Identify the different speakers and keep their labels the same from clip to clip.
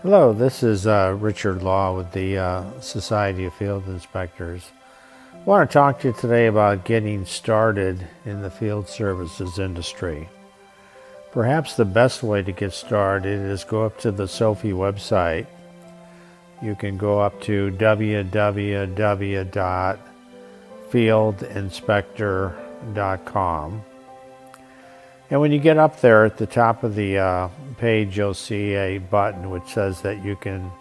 Speaker 1: Hello, this is Richard Law with the Society of Field Inspectors. I want to talk to you today about getting started in the field services industry. Perhaps the best way to get started is go up to the SOFI website. You can go up to www.fieldinspector.com. And when you get up there at the top of the page, you'll see a button which says that you can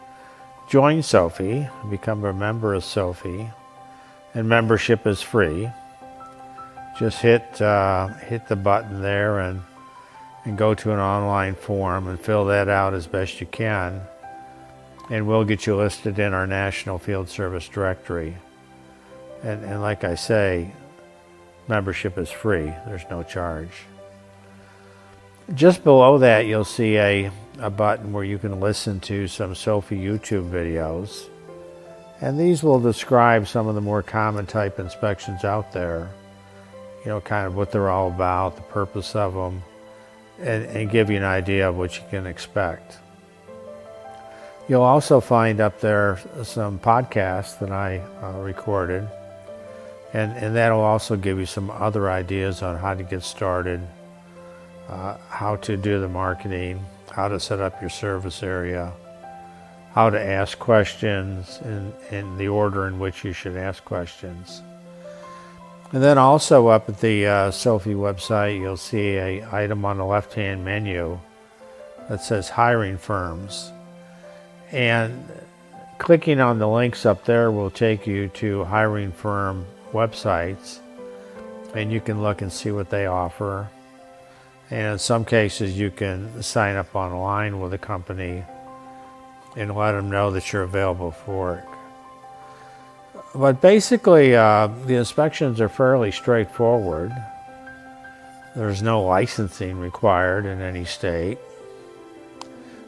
Speaker 1: join SOFI, become a member of SOFI, and membership is free. Just hit the button there and go to an online form and fill that out as best you can, and we'll get you listed in our National Field Service Directory. And like I say, membership is free. There's no charge. Just below that, you'll see a button where you can listen to some SOFI YouTube videos. And these will describe some of the more common type inspections out there. You know, kind of what they're all about, the purpose of them, and give you an idea of what you can expect. You'll also find up there some podcasts that I recorded. And that'll also give you some other ideas on how to get started. How to do the marketing, how to set up your service area, how to ask questions in the order in which you should ask questions. And then also up at the SOFI website, you'll see an item on the left-hand menu that says hiring firms. And clicking on the links up there will take you to hiring firm websites, and you can look and see what they offer. And in some cases, you can sign up online with a company and let them know that you're available for work. But basically, the inspections are fairly straightforward. There's no licensing required in any state.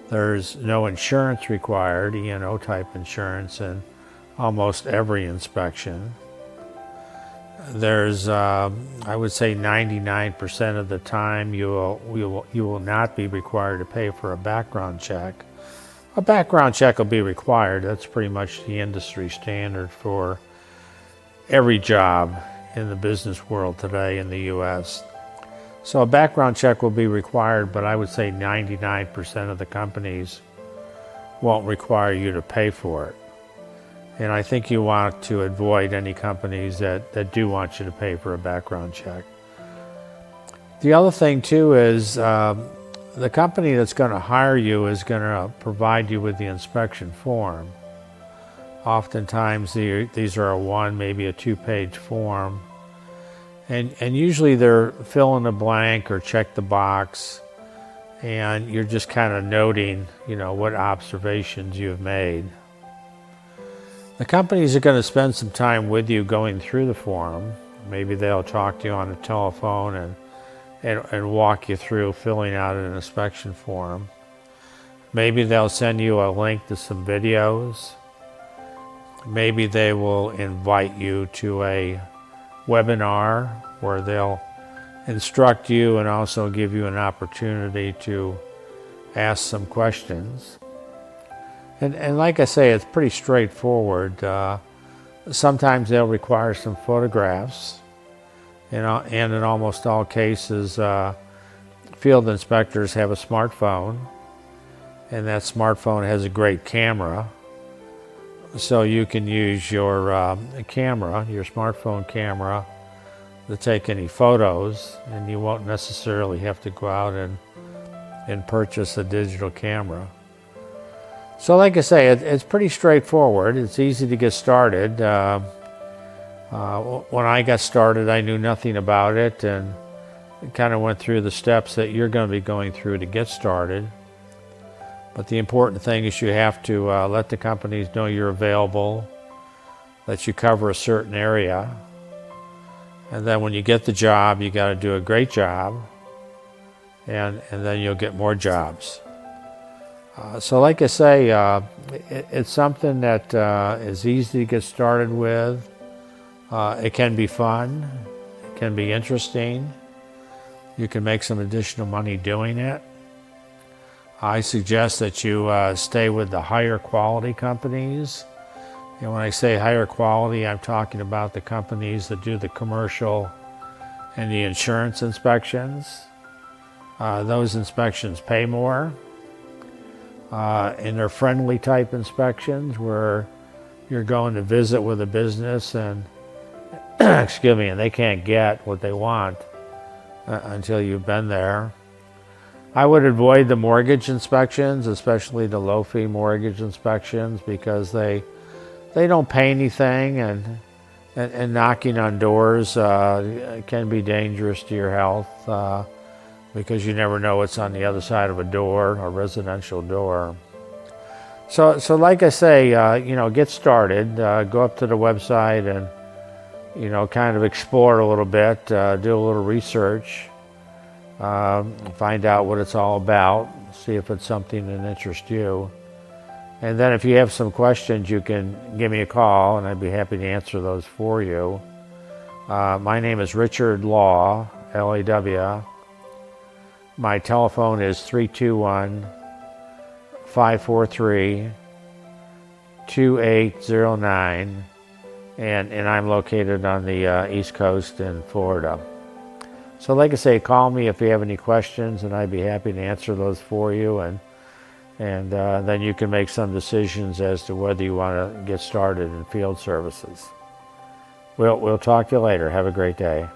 Speaker 1: There's no insurance required, E&O type insurance, in almost every inspection. There's, I would say 99% of the time you will not be required to pay for a background check. A background check will be required. That's pretty much the industry standard for every job in the business world today in the U.S. So a background check will be required, but I would say 99% of the companies won't require you to pay for it. And I think you want to avoid any companies that do want you to pay for a background check. The other thing too is the company that's going to hire you is going to provide you with the inspection form. Oftentimes these are a one, maybe a two-page form. And usually they're fill in the blank or check the box, and you're just kind of noting, you know, what observations you've made. The companies are going to spend some time with you going through the form. Maybe they'll talk to you on the telephone and walk you through filling out an inspection form. Maybe they'll send you a link to some videos. Maybe they will invite you to a webinar where they'll instruct you and also give you an opportunity to ask some questions. And like I say, it's pretty straightforward. Sometimes they'll require some photographs, and in almost all cases, field inspectors have a smartphone, and that smartphone has a great camera. So you can use your camera, your smartphone camera, to take any photos, and you won't necessarily have to go out and purchase a digital camera. So like I say, it's pretty straightforward. It's easy to get started. When I got started, I knew nothing about it and kind of went through the steps that you're going to be going through to get started. But the important thing is you have to let the companies know you're available, that you cover a certain area. And then when you get the job, you got to do a great job, and then you'll get more jobs. So like I say, it's something that is easy to get started with. It can be fun. It can be interesting. You can make some additional money doing it. I suggest that you stay with the higher quality companies. And when I say higher quality, I'm talking about the companies that do the commercial and the insurance inspections. Those inspections pay more. And they're friendly type inspections where you're going to visit with a business and excuse me, and they can't get what they want until you've been there. I would avoid the mortgage inspections, especially the low-fee mortgage inspections, because they don't pay anything, and knocking on doors can be dangerous to your health because you never know what's on the other side of a door, a residential door. So like I say, get started. Go up to the website and kind of explore a little bit, do a little research, find out what it's all about, see if it's something that interests you. And then if you have some questions, you can give me a call, and I'd be happy to answer those for you. My name is Richard Law, L-A-W. My telephone is 321-543-2809. And I'm located on the East Coast in Florida. So like I say, call me if you have any questions, and I'd be happy to answer those for you. And then you can make some decisions as to whether you want to get started in field services. We'll talk to you later. Have a great day.